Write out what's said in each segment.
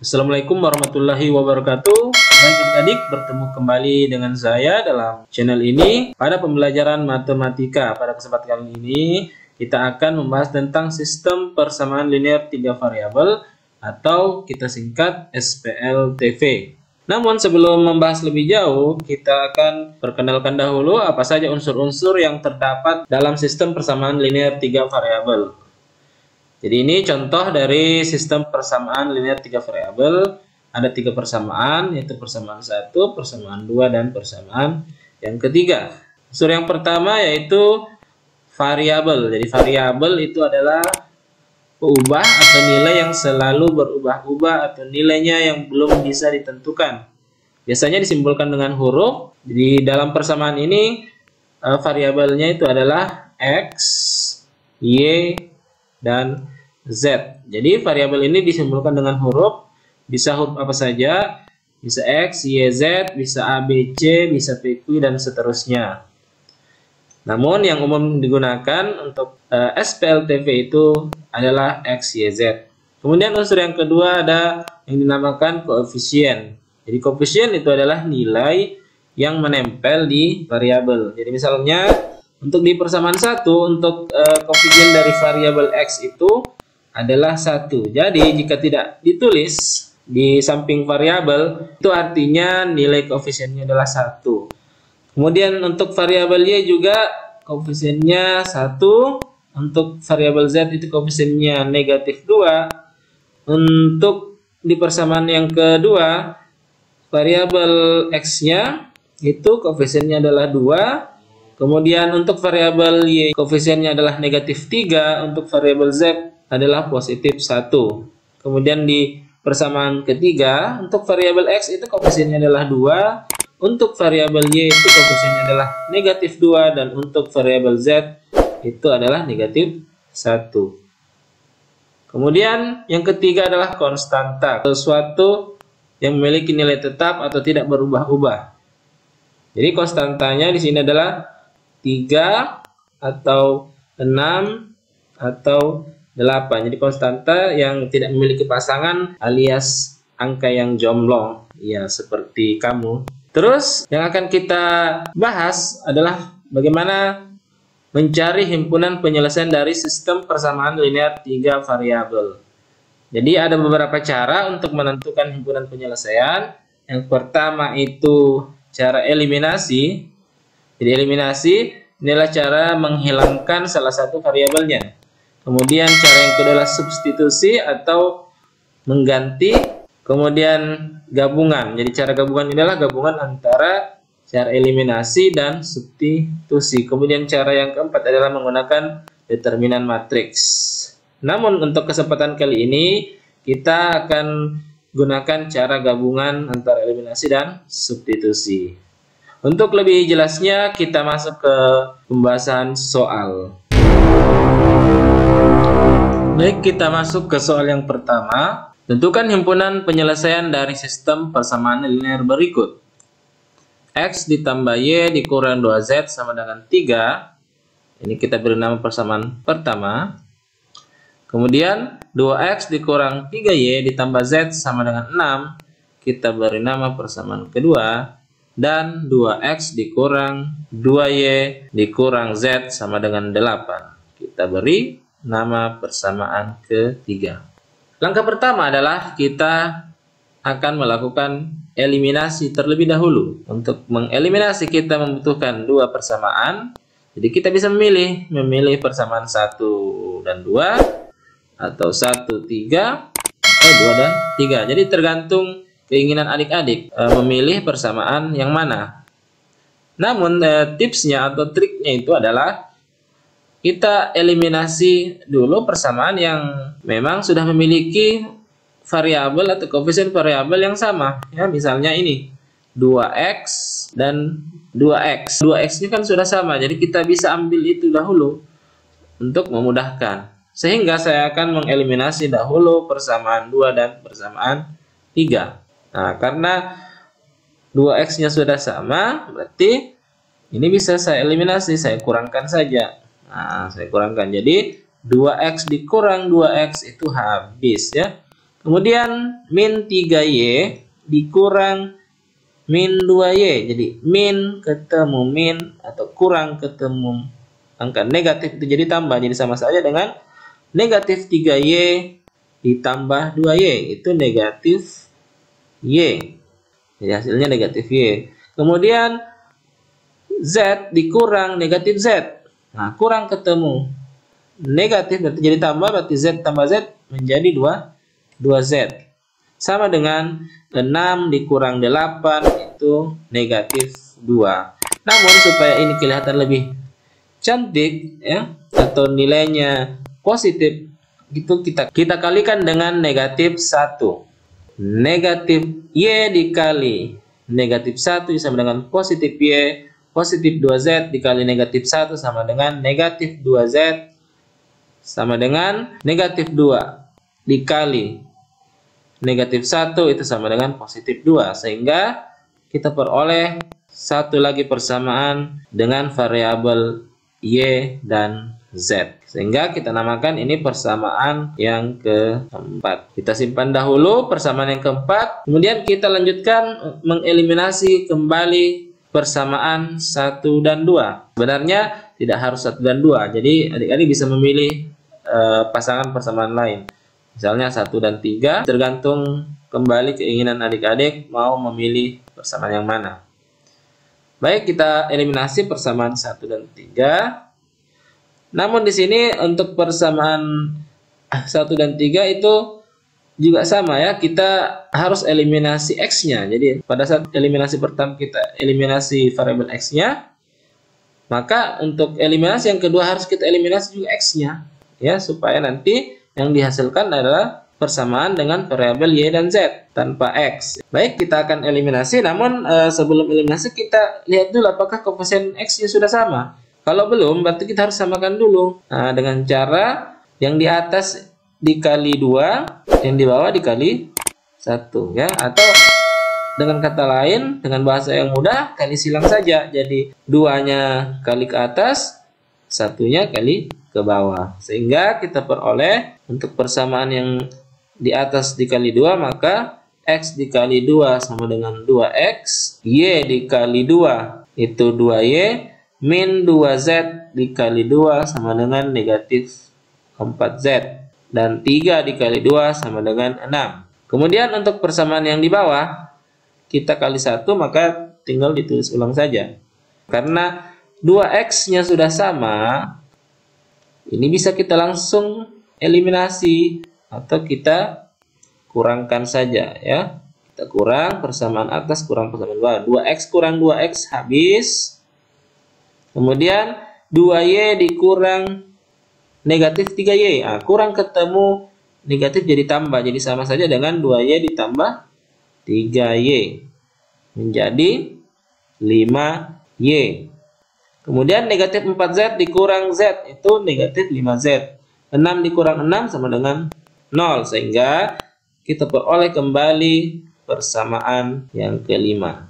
Assalamualaikum warahmatullahi wabarakatuh. Baik adik-adik, bertemu kembali dengan saya dalam channel ini pada pembelajaran matematika. Pada kesempatan kali ini kita akan membahas tentang sistem persamaan linear 3 variabel atau kita singkat SPLTV. Namun sebelum membahas lebih jauh, kita akan perkenalkan dahulu apa saja unsur-unsur yang terdapat dalam sistem persamaan linear 3 variabel. Jadi ini contoh dari sistem persamaan linear 3 variabel. Ada 3 persamaan, yaitu persamaan 1, persamaan 2, dan persamaan yang ketiga. Unsur yang pertama yaitu variabel. Jadi variabel itu adalah peubah atau nilai yang selalu berubah-ubah atau nilainya yang belum bisa ditentukan. Biasanya disimbolkan dengan huruf. Di dalam persamaan ini variabelnya itu adalah X, Y, dan Z. Jadi variabel ini disimbolkan dengan huruf, bisa huruf apa saja, bisa X, Y, Z, bisa A, B, C, bisa PQ, dan seterusnya. Namun yang umum digunakan untuk SPLTV itu adalah X, Y, Z. Kemudian unsur yang kedua ada yang dinamakan koefisien. Jadi koefisien itu adalah nilai yang menempel di variabel. Jadi misalnya untuk di persamaan 1, untuk koefisien dari variabel X itu adalah 1. Jadi jika tidak ditulis di samping variabel, itu artinya nilai koefisiennya adalah 1. Kemudian untuk variabel Y juga koefisiennya 1. Untuk variabel Z itu koefisiennya negatif 2. Untuk di persamaan yang kedua, variabel X-nya itu koefisiennya adalah 2. Kemudian untuk variabel Y koefisiennya adalah negatif 3, untuk variabel Z adalah positif 1. Kemudian di persamaan ketiga, untuk variabel X itu koefisiennya adalah 2, untuk variabel Y itu koefisiennya adalah negatif 2, dan untuk variabel Z itu adalah negatif 1. Kemudian yang ketiga adalah konstanta, sesuatu yang memiliki nilai tetap atau tidak berubah-ubah. Jadi konstantanya di sini adalah 3 atau 6 atau 8. Jadi konstanta yang tidak memiliki pasangan alias angka yang jomblo. Ya, seperti kamu. Terus yang akan kita bahas adalah bagaimana mencari himpunan penyelesaian dari sistem persamaan linear 3 variabel. Jadi ada beberapa cara untuk menentukan himpunan penyelesaian. Yang pertama itu cara eliminasi. Jadi eliminasi inilah cara menghilangkan salah satu variabelnya. Kemudian cara yang kedua adalah substitusi atau mengganti. Kemudian gabungan. Jadi cara gabungan inilah gabungan antara cara eliminasi dan substitusi. Kemudian cara yang keempat adalah menggunakan determinan matriks. Namun untuk kesempatan kali ini kita akan gunakan cara gabungan antara eliminasi dan substitusi. Untuk lebih jelasnya kita masuk ke pembahasan soal. Baik, kita masuk ke soal yang pertama. Tentukan himpunan penyelesaian dari sistem persamaan linear berikut. X ditambah Y dikurang 2Z sama dengan 3. Ini kita beri nama persamaan pertama. Kemudian 2X dikurang 3Y ditambah Z sama dengan 6. Kita beri nama persamaan kedua. Dan 2X dikurang 2Y dikurang Z sama dengan 8. Kita beri nama persamaan ketiga. Langkah pertama adalah kita akan melakukan eliminasi terlebih dahulu. Untuk mengeliminasi kita membutuhkan 2 persamaan. Jadi kita bisa memilih persamaan 1 dan 2 atau 1, 3 atau 2 dan 3. Jadi tergantung keinginan adik-adik memilih persamaan yang mana. Namun tipsnya atau triknya itu adalah kita eliminasi dulu persamaan yang memang sudah memiliki variabel atau koefisien variabel yang sama. Ya, misalnya ini 2x dan 2x. 2x ini kan sudah sama, jadi kita bisa ambil itu dahulu untuk memudahkan. Sehingga saya akan mengeliminasi dahulu persamaan 2 dan persamaan 3. Nah, karena 2x-nya sudah sama, berarti ini bisa saya eliminasi, saya kurangkan saja. Nah, saya kurangkan. Jadi 2x dikurang 2x itu habis ya. Kemudian min 3y dikurang min 2y. Jadi min ketemu min atau kurang ketemu angka negatif itu jadi tambah. Jadi sama saja dengan negatif 3y ditambah 2y. Itu negatif y. Jadi hasilnya negatif y. Kemudian z dikurang negatif z. Nah, kurang ketemu negatif berarti jadi tambah, berarti z tambah z menjadi 2z. Sama dengan 6 dikurang 8 itu negatif 2. Namun supaya ini kelihatan lebih cantik ya, atau nilainya positif, itu kita kalikan dengan negatif 1. Negatif y dikali negatif 1 sama dengan positif y. Positif 2z dikali negatif 1 sama dengan negatif 2z sama dengan negatif 2 dikali negatif 1 itu sama dengan positif 2. Sehingga kita peroleh satu lagi persamaan dengan variabel y dan z. Sehingga kita namakan ini persamaan yang keempat. Kita simpan dahulu persamaan yang keempat. Kemudian kita lanjutkan mengeliminasi kembali persamaan 1 dan 2. Sebenarnya tidak harus 1 dan 2. Jadi adik-adik bisa memilih pasangan persamaan lain. Misalnya 1 dan 3, tergantung kembali keinginan adik-adik mau memilih persamaan yang mana. Baik, kita eliminasi persamaan 1 dan 3. Namun di sini untuk persamaan 1 dan 3 itu juga sama ya, kita harus eliminasi x-nya. Jadi pada saat eliminasi pertama kita eliminasi variabel x-nya, maka untuk eliminasi yang kedua harus kita eliminasi juga x-nya ya, supaya nanti yang dihasilkan adalah persamaan dengan variabel y dan z tanpa x. Baik, kita akan eliminasi, namun sebelum eliminasi kita lihat dulu apakah koefisien x-nya sudah sama. Kalau belum, berarti kita harus samakan dulu. Nah, dengan cara yang di atas dikali 2, yang di bawah dikali 1 ya, atau dengan kata lain, dengan bahasa yang mudah, kali silang saja. Jadi 2-nya kali ke atas, 1-nya kali ke bawah. Sehingga kita peroleh untuk persamaan yang di atas dikali 2, maka x dikali 2 sama dengan 2x, y dikali 2 itu 2y, min 2z dikali 2 sama dengan negatif 4z. Dan 3 dikali 2 sama dengan 6. Kemudian untuk persamaan yang di bawah, kita kali 1, maka tinggal ditulis ulang saja. Karena 2x-nya sudah sama, ini bisa kita langsung eliminasi atau kita kurangkan saja ya. Kita kurang persamaan atas kurang persamaan bawah. 2x kurang 2x habis. Kemudian 2y dikurang negatif 3y. Nah, kurang ketemu negatif jadi tambah. Jadi sama saja dengan 2y ditambah 3y. Menjadi 5y. Kemudian negatif 4z dikurang z itu negatif 5z. 6 dikurang 6 sama dengan 0. Sehingga kita peroleh kembali persamaan yang kelima.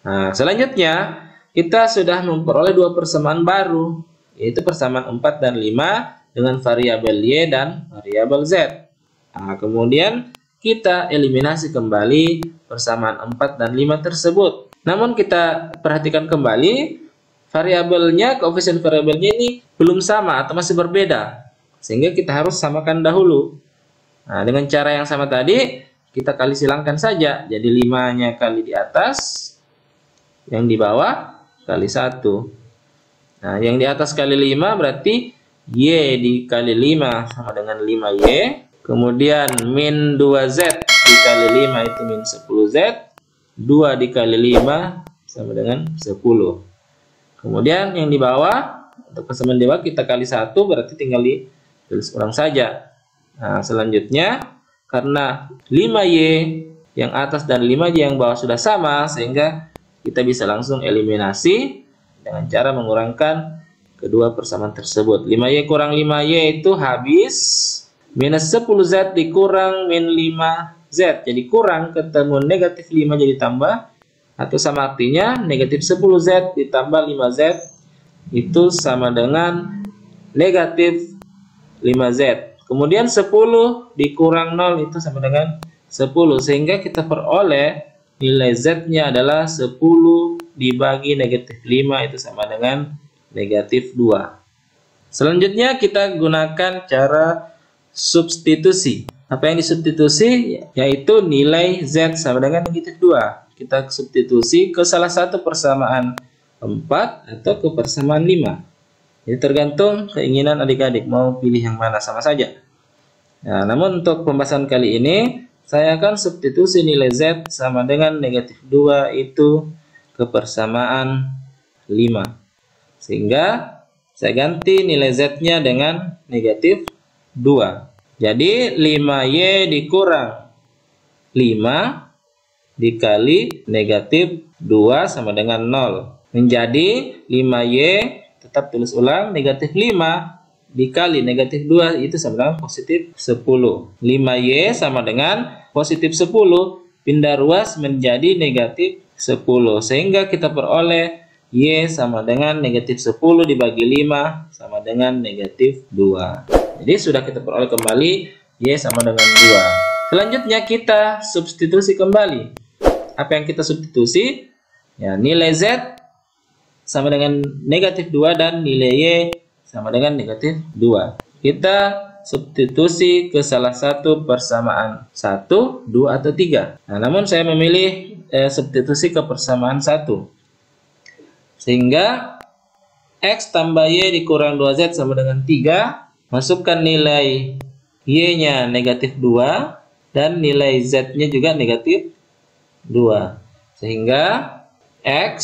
Nah, selanjutnya kita sudah memperoleh dua persamaan baru, yaitu persamaan 4 dan 5 dengan variabel y dan variabel z. Nah, kemudian kita eliminasi kembali persamaan 4 dan 5 tersebut. Namun kita perhatikan kembali, variabelnya, koefisien variabelnya ini belum sama atau masih berbeda. Sehingga kita harus samakan dahulu. Nah, dengan cara yang sama tadi, kita kali silangkan saja. Jadi 5-nya kali di atas, yang di bawah kali 1. Nah, yang di atas kali 5 berarti y dikali 5 sama dengan 5y. Kemudian min 2z dikali 5 itu min 10z. 2 dikali 5 sama dengan 10. Kemudian yang di bawah Untuk persamaan dua kita kali 1 berarti tinggal ditulis ulang saja. Nah, selanjutnya karena 5Y yang atas dan 5Y yang bawah sudah sama, sehingga kita bisa langsung eliminasi dengan cara mengurangkan kedua persamaan tersebut. 5Y kurang 5Y itu habis. Minus 10Z dikurang min 5Z. Jadi kurang ketemu negatif 5 jadi tambah. Atau sama artinya negatif 10Z ditambah 5Z itu sama dengan negatif 5Z. Kemudian 10 dikurang 0 itu sama dengan 10. Sehingga kita peroleh nilai Z-nya adalah 10 dibagi negatif 5 itu sama dengan negatif 2. Selanjutnya kita gunakan cara substitusi. Apa yang disubstitusi? Yaitu nilai Z sama dengan negatif 2. Kita substitusi ke salah satu persamaan 4 atau ke persamaan 5. Jadi tergantung keinginan adik-adik mau pilih yang mana, sama saja. Nah, namun untuk pembahasan kali ini saya akan substitusi nilai Z sama dengan negatif 2 itu ke persamaan 5. Sehingga saya ganti nilai Z-nya dengan negatif 2. Jadi 5Y dikurang 5 dikali negatif 2 sama dengan 0. Menjadi 5Y, tetap tulis ulang, negatif 5 dikali negatif 2 itu sama dengan positif 10. 5Y sama dengan positif 10 pindah ruas menjadi negatif 10. Sehingga kita peroleh Y sama dengan negatif 10 dibagi 5 sama dengan negatif 2. Jadi sudah kita peroleh kembali Y sama dengan 2. Selanjutnya kita substitusi kembali. Apa yang kita substitusi? Ya, nilai Z sama dengan negatif 2 dan nilai Y sama dengan negatif 2. Kita substitusi ke salah satu persamaan 1, 2, atau 3. Nah, namun saya memilih substitusi ke persamaan 1. Sehingga X tambah Y dikurang 2Z sama dengan 3. Masukkan nilai Y-nya negatif 2 dan nilai Z-nya juga negatif 2. Sehingga X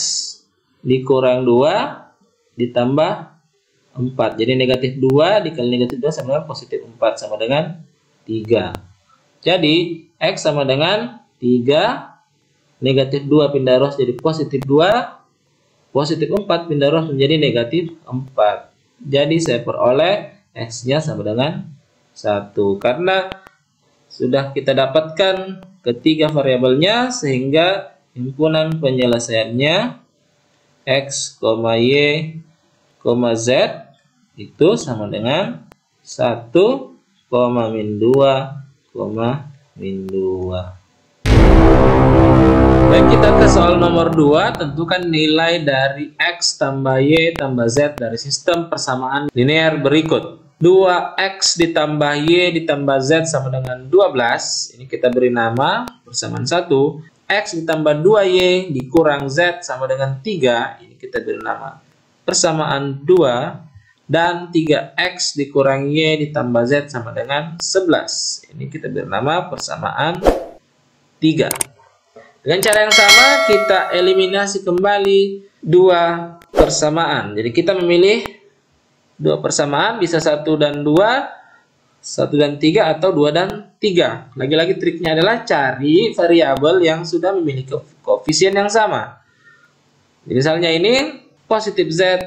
dikurang 2 ditambah 4. Jadi negatif 2 dikali negatif 2 sama dengan positif 4 sama dengan 3. Jadi X sama dengan 3, negatif 2 pindah ruas jadi positif 2, positif 4 pindah ruas menjadi negatif 4. Jadi saya peroleh X-nya sama dengan 1. Karena sudah kita dapatkan ketiga variabelnya, sehingga himpunan penyelesaiannya X, Y, Z itu sama dengan 1, min 2, min 2. Baik, kita ke soal nomor 2. Tentukan nilai dari X tambah Y tambah Z dari sistem persamaan linear berikut. 2X ditambah Y ditambah Z sama dengan 12. Ini kita beri nama persamaan 1. X ditambah 2Y dikurang Z sama dengan 3. Ini kita beri nama persamaan 2. Dan 3X dikurang Y ditambah Z sama dengan 11. Ini kita beri nama persamaan 3. Dengan cara yang sama kita eliminasi kembali dua persamaan. Jadi kita memilih dua persamaan, bisa 1 dan 2, 1 dan 3, atau 2 dan 3. Lagi-lagi triknya adalah cari variabel yang sudah memiliki koefisien yang sama. Jadi misalnya ini positif Z,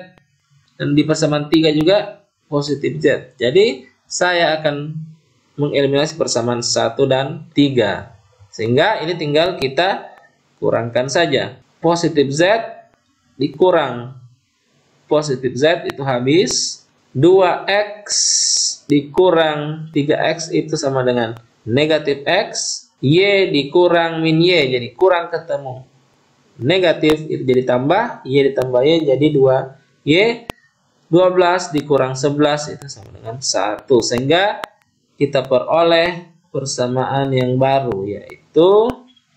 dan di persamaan 3 juga positif Z. Jadi saya akan mengeliminasi persamaan 1 dan 3. Sehingga ini tinggal kita kurangkan saja. Positif Z dikurang positif Z itu habis. 2X dikurang 3X itu sama dengan negatif X. Y dikurang min Y, jadi kurang ketemu. Negatif itu jadi tambah, Y ditambah Y jadi 2Y. 12 dikurang 11 itu sama dengan 1. Sehingga kita peroleh persamaan yang baru, yaitu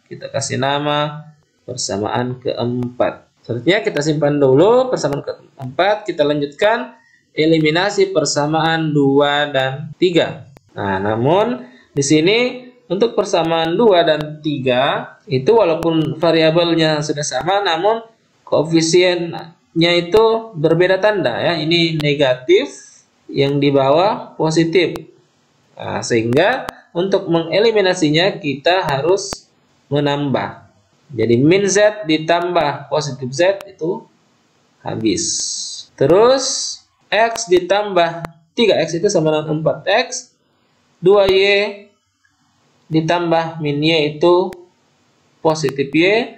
kita kasih nama persamaan keempat. Selanjutnya kita simpan dulu persamaan keempat. Kita lanjutkan eliminasi persamaan 2 dan 3. Nah, namun di sini untuk persamaan 2 dan 3 itu walaupun variabelnya sudah sama, namun koefisien nya itu berbeda tanda ya. Ini negatif, yang di bawah positif. Nah, sehingga untuk mengeliminasinya kita harus menambah. Jadi min Z ditambah positif Z itu habis. Terus X ditambah 3X itu sama dengan 4X. 2Y ditambah min Y itu positif Y.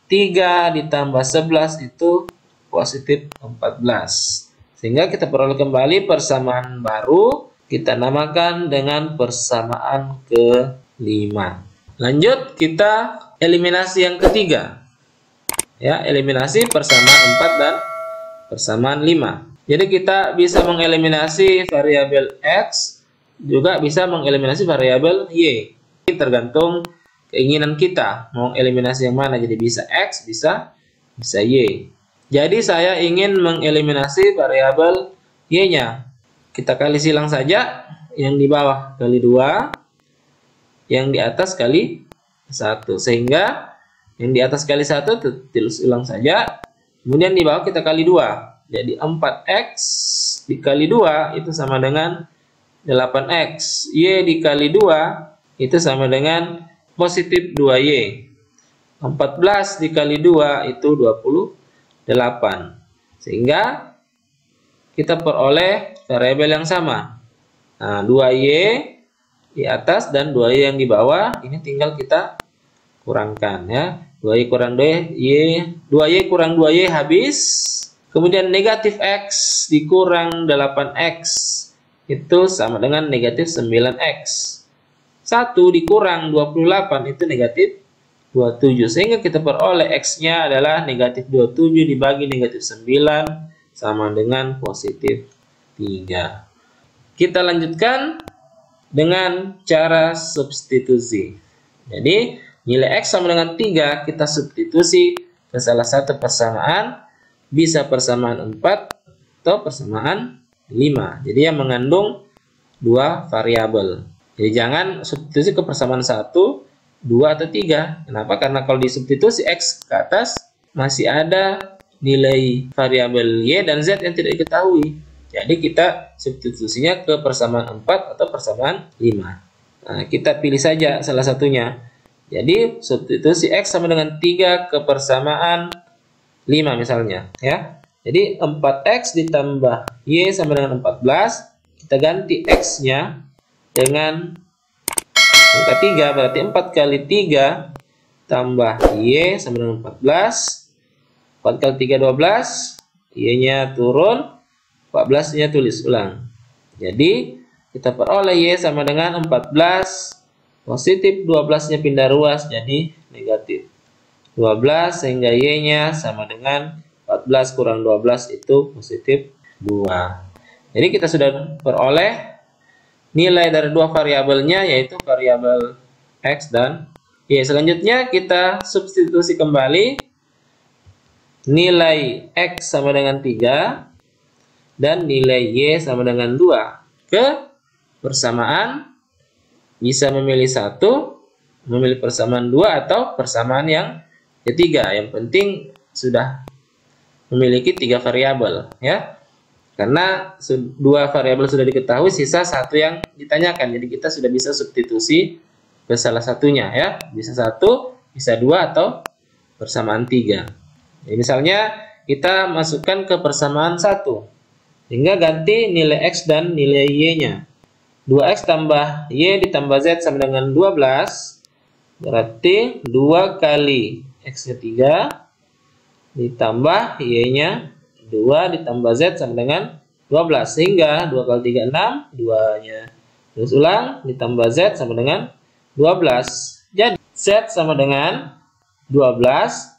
3 ditambah 11 itu positif 14. Sehingga kita peroleh kembali persamaan baru. Kita namakan dengan persamaan ke-5. Lanjut kita eliminasi yang ketiga. Ya, eliminasi persamaan 4 dan persamaan 5. Jadi kita bisa mengeliminasi variabel X, juga bisa mengeliminasi variabel Y. Ini tergantung keinginan kita mau eliminasi yang mana. Jadi bisa X, bisa Y. Jadi saya ingin mengeliminasi variabel Y-nya. Kita kali silang saja, yang di bawah kali 2, yang di atas kali 1. Sehingga yang di atas kali 1 tulis ulang saja. Kemudian di bawah kita kali 2. Jadi 4X dikali 2 itu sama dengan 8X. Y dikali 2 itu sama dengan positif 2Y. 14 dikali 2 itu 28. Sehingga kita peroleh variabel yang sama. Nah, 2Y di atas dan 2Y yang di bawah. Ini tinggal kita kurangkan ya. 2Y kurang 2Y, 2Y kurang 2Y habis. Kemudian negatif X dikurang 8X itu sama dengan negatif 9X. 1 dikurang 28 itu negatif 27. Sehingga kita peroleh X-nya adalah negatif 27 dibagi negatif 9 sama dengan positif 3. Kita lanjutkan dengan cara substitusi. Jadi nilai X sama dengan 3 kita substitusi ke salah satu persamaan. Bisa persamaan 4 atau persamaan 5. Jadi yang mengandung 2 variabel. Jadi jangan substitusi ke persamaan 1, 2 atau 3. Kenapa? Karena kalau disubstitusi X ke atas masih ada nilai variabel Y dan Z yang tidak diketahui. Jadi kita substitusinya ke persamaan 4 atau persamaan 5. Nah, kita pilih saja salah satunya. Jadi substitusi X sama dengan 3 ke persamaan 5 misalnya ya. Jadi 4X ditambah Y sama dengan 14. Kita ganti X-nya dengan angka 3, berarti 4 kali 3 tambah Y sama dengan 14. 4 kali 3 12. Y-nya turun, 14-nya tulis ulang. Jadi kita peroleh Y sama dengan 14. Positif 12-nya pindah ruas jadi negatif 12, sehingga Y-nya sama dengan 14 kurang 12 itu positif 2. Jadi kita sudah peroleh nilai dari dua variabelnya, yaitu variabel X dan Y. Selanjutnya kita substitusi kembali nilai X sama dengan 3 dan nilai Y sama dengan 2 ke persamaan. Bisa memilih satu, memilih persamaan 2 atau persamaan yang ketiga. Yang penting sudah memiliki 3 variabel ya. Karena 2 variabel sudah diketahui, sisa satu yang ditanyakan. Jadi kita sudah bisa substitusi ke salah satunya ya. Bisa 1, bisa 2 atau persamaan 3. Jadi misalnya kita masukkan ke persamaan 1. Sehingga ganti nilai X dan nilai Y-nya. 2X tambah Y ditambah Z sama dengan 12. Berarti 2 kali X-nya 3 ditambah Y-nya 2 ditambah Z sama dengan 12. Sehingga 2 kali 3 6, 2-nya terus ulang ditambah Z sama dengan 12. Jadi Z sama dengan 12.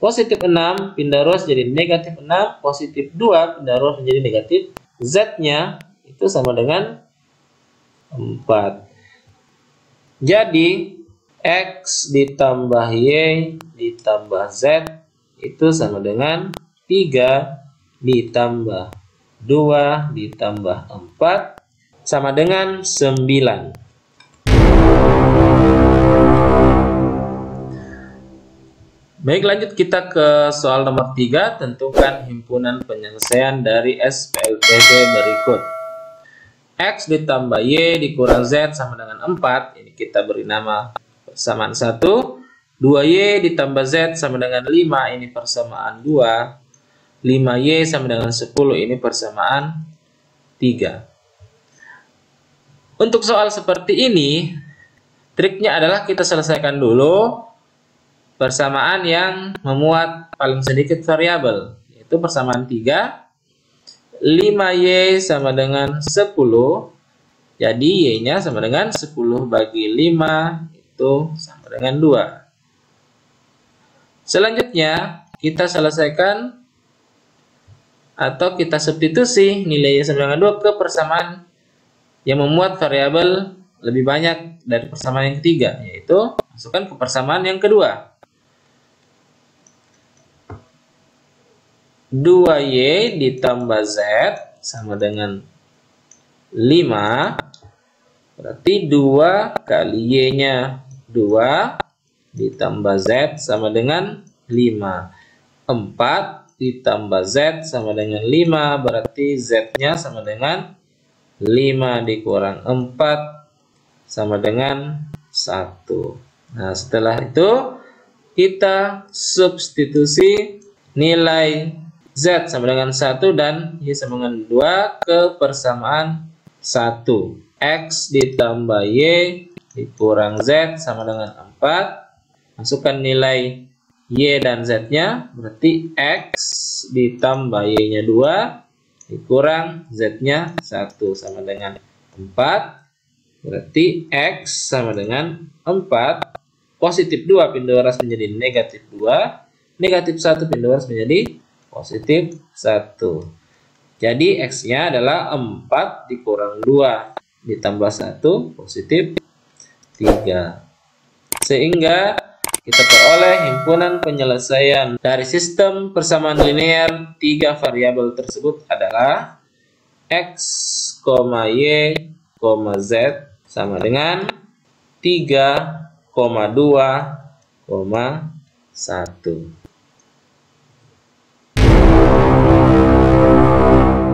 Positif 6 pindah ruas jadi negatif 6. Positif 2 pindah ruas menjadi negatif. Z-nya itu sama dengan 4. Jadi X ditambah Y ditambah Z itu sama dengan 3 ditambah 2 ditambah 4 sama dengan 9. Baik, lanjut kita ke soal nomor 3. Tentukan himpunan penyelesaian dari SPLTP berikut. X ditambah Y dikurang Z sama dengan 4. Ini kita beri nama persamaan 1. 2Y ditambah Z sama dengan 5. Ini persamaan 2. 5Y sama dengan 10. Ini persamaan 3. Untuk soal seperti ini, triknya adalah kita selesaikan dulu persamaan yang memuat paling sedikit variabel, yaitu persamaan 3. 5Y sama dengan 10, jadi Y-nya sama dengan 10 bagi 5, itu sama dengan 2. Selanjutnya, kita selesaikan atau kita substitusi nilai Y sama dengan 2 ke persamaan yang memuat variabel lebih banyak dari persamaan yang ketiga, yaitu masukkan ke persamaan yang kedua. 2Y ditambah Z sama dengan 5, berarti 2 kali Y-nya 2 ditambah Z sama dengan 5. 4 ditambah Z sama dengan 5, berarti Z-nya sama dengan 5 dikurang 4 sama dengan 1. Nah, setelah itu kita substitusi nilai Z sama dengan 1 dan Y sama dengan 2 ke persamaan 1. X ditambah Y dikurang Z sama dengan 4. Masukkan nilai Y dan Z-nya, berarti X ditambah Y-nya 2 dikurang Z-nya 1 sama dengan 4. Berarti X sama dengan 4. Positif 2 pindah waras menjadi negatif 2. Negatif 1 pindah waras menjadi positif 1. Jadi X-nya adalah 4 dikurang 2 ditambah 1 positif 3. Sehingga kita peroleh himpunan penyelesaian dari sistem persamaan linear 3 variabel tersebut adalah X, Y, Z sama dengan 3, 2, 1.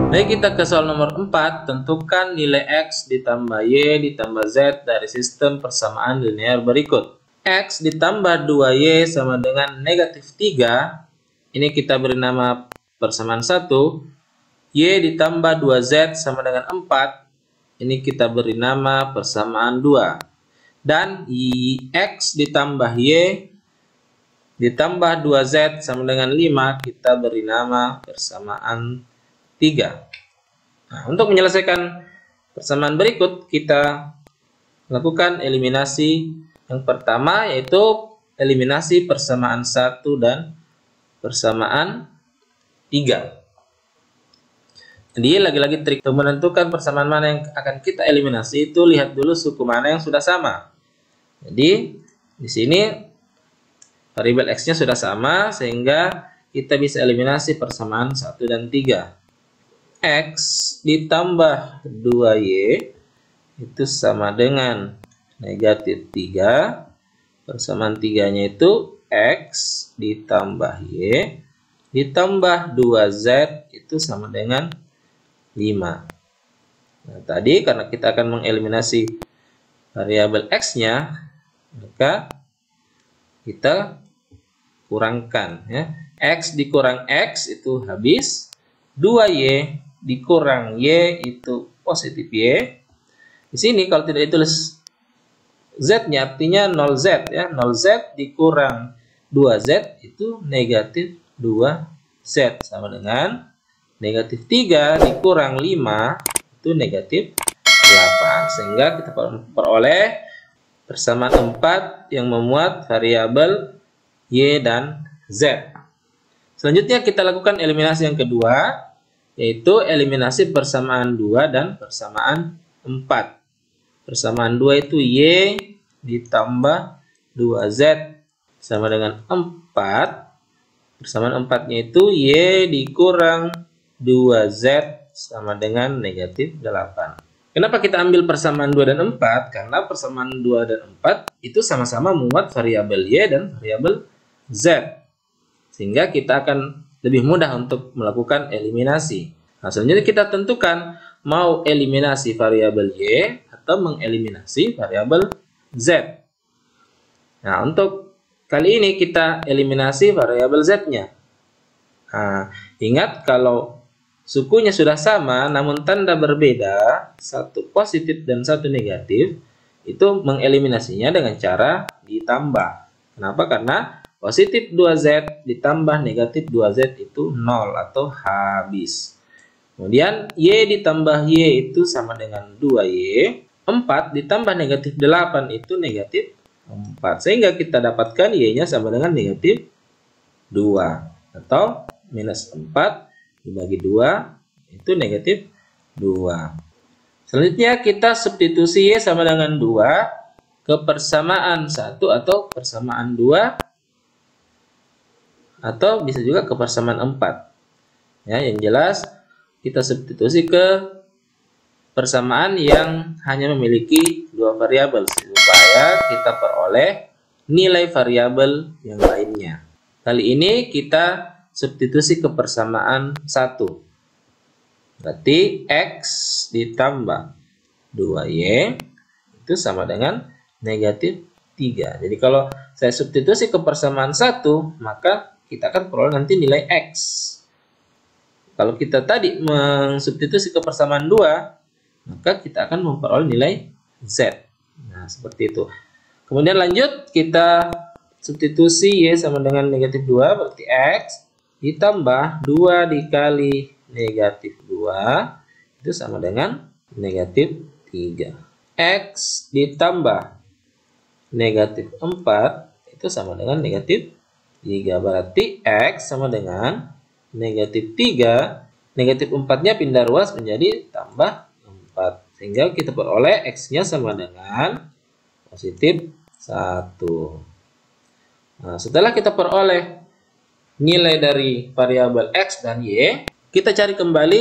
Baik, kita ke soal nomor 4. Tentukan nilai X ditambah Y ditambah Z dari sistem persamaan linear berikut. X ditambah 2Y sama dengan negatif 3. Ini kita beri nama persamaan 1. Y ditambah 2Z sama dengan 4. Ini kita beri nama persamaan 2. Dan X ditambah Y ditambah 2Z sama dengan 5. Kita beri nama persamaan 3. Nah, untuk menyelesaikan persamaan berikut, kita lakukan eliminasi yang pertama, yaitu eliminasi persamaan 1 dan persamaan 3. Jadi lagi-lagi trik untuk menentukan persamaan mana yang akan kita eliminasi itu lihat dulu suku mana yang sudah sama. Jadi di sini variabel X-nya sudah sama sehingga kita bisa eliminasi persamaan 1 dan 3. X ditambah 2Y itu sama dengan negatif 3. Persamaan 3-nya itu X ditambah Y ditambah 2Z itu sama dengan 5. Nah, tadi karena kita akan mengeliminasi variabel X-nya, maka kita kurangkan, ya. X dikurang X itu habis, 2Y dikurang Y itu positif Y. Di sini kalau tidak ditulis Z-nya artinya 0Z, ya. 0Z dikurang 2Z itu negatif 2Z sama dengan negatif 3 dikurang 5 itu negatif 8. Sehingga kita peroleh persamaan 4 yang memuat variabel Y dan Z. Selanjutnya kita lakukan eliminasi yang kedua, yaitu eliminasi persamaan 2 dan persamaan 4. Persamaan 2 itu Y ditambah 2Z sama dengan 4. Persamaan 4-nya itu Y dikurang 2Z sama dengan negatif 8. Kenapa kita ambil persamaan 2 dan 4? Karena persamaan 2 dan 4 itu sama-sama memuat variabel Y dan variabel Z. Sehingga kita akan lebih mudah untuk melakukan eliminasi. Nah, selanjutnya kita tentukan mau eliminasi variabel Y atau mengeliminasi variabel Z. Nah, untuk kali ini kita eliminasi variabel Z-nya. Nah, ingat kalau sukunya sudah sama namun tanda berbeda, satu positif dan satu negatif, itu mengeliminasinya dengan cara ditambah. Kenapa? Karena positif 2Z ditambah negatif 2Z itu 0 atau habis. Kemudian Y ditambah Y itu sama dengan 2Y. 4 ditambah negatif 8 itu negatif 4. Sehingga kita dapatkan Y-nya sama dengan negatif 2. Atau minus 4 dibagi 2 itu negatif 2. Selanjutnya kita substitusi Y sama dengan 2 ke persamaan 1 atau persamaan 2. Atau bisa juga ke persamaan 4. Ya, yang jelas kita substitusi ke persamaan yang hanya memiliki dua variabel supaya kita peroleh nilai variabel yang lainnya. Kali ini kita substitusi ke persamaan 1. Berarti X ditambah 2Y itu sama dengan negatif 3. Jadi kalau saya substitusi ke persamaan 1, maka kita akan peroleh nanti nilai X. Kalau kita tadi mensubstitusi ke persamaan 2, maka kita akan memperoleh nilai Z. Nah, seperti itu. Kemudian lanjut, kita substitusi Y sama dengan negatif 2, berarti X ditambah 2 dikali negatif 2, itu sama dengan negatif 3. X ditambah negatif 4, itu sama dengan negatif 3. Berarti X sama dengan negatif 3. Negatif 4-nya pindah ruas menjadi tambah 4. Sehingga kita peroleh X-nya sama dengan positif 1. Nah, setelah kita peroleh nilai dari variabel X dan Y, kita cari kembali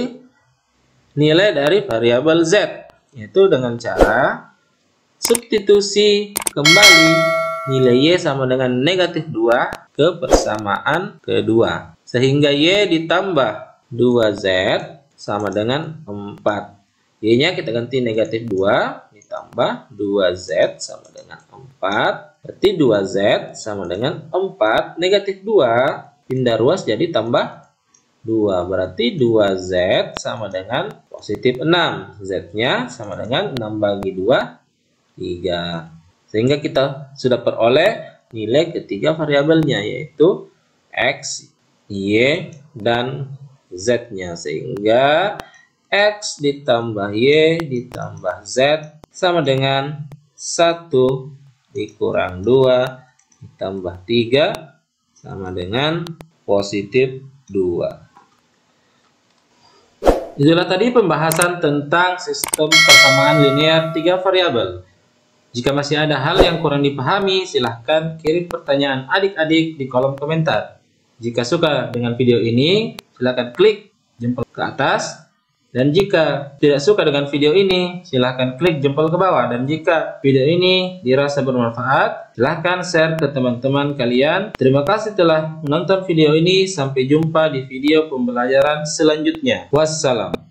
nilai dari variabel Z. Yaitu dengan cara substitusi kembali nilai Y sama dengan negatif 2 ke persamaan kedua. Sehingga Y ditambah 2Z sama dengan 4. Y-nya kita ganti negatif 2 ditambah 2Z sama dengan 4. Berarti 2Z sama dengan 4. Negatif 2 pindah ruas jadi tambah 2. Berarti 2Z sama dengan positif 6. Z-nya sama dengan 6 bagi 2, 3. Sehingga kita sudah peroleh nilai ketiga variabelnya, yaitu X, Y, dan Z-nya. Sehingga X ditambah Y ditambah Z sama dengan 1 dikurang 2 ditambah 3 sama dengan positif 2. Itulah tadi pembahasan tentang sistem persamaan linear 3 variabel. Jika masih ada hal yang kurang dipahami, silahkan kirim pertanyaan adik-adik di kolom komentar. Jika suka dengan video ini, silahkan klik jempol ke atas. Dan jika tidak suka dengan video ini, silahkan klik jempol ke bawah. Dan jika video ini dirasa bermanfaat, silahkan share ke teman-teman kalian. Terima kasih telah menonton video ini. Sampai jumpa di video pembelajaran selanjutnya. Wassalam.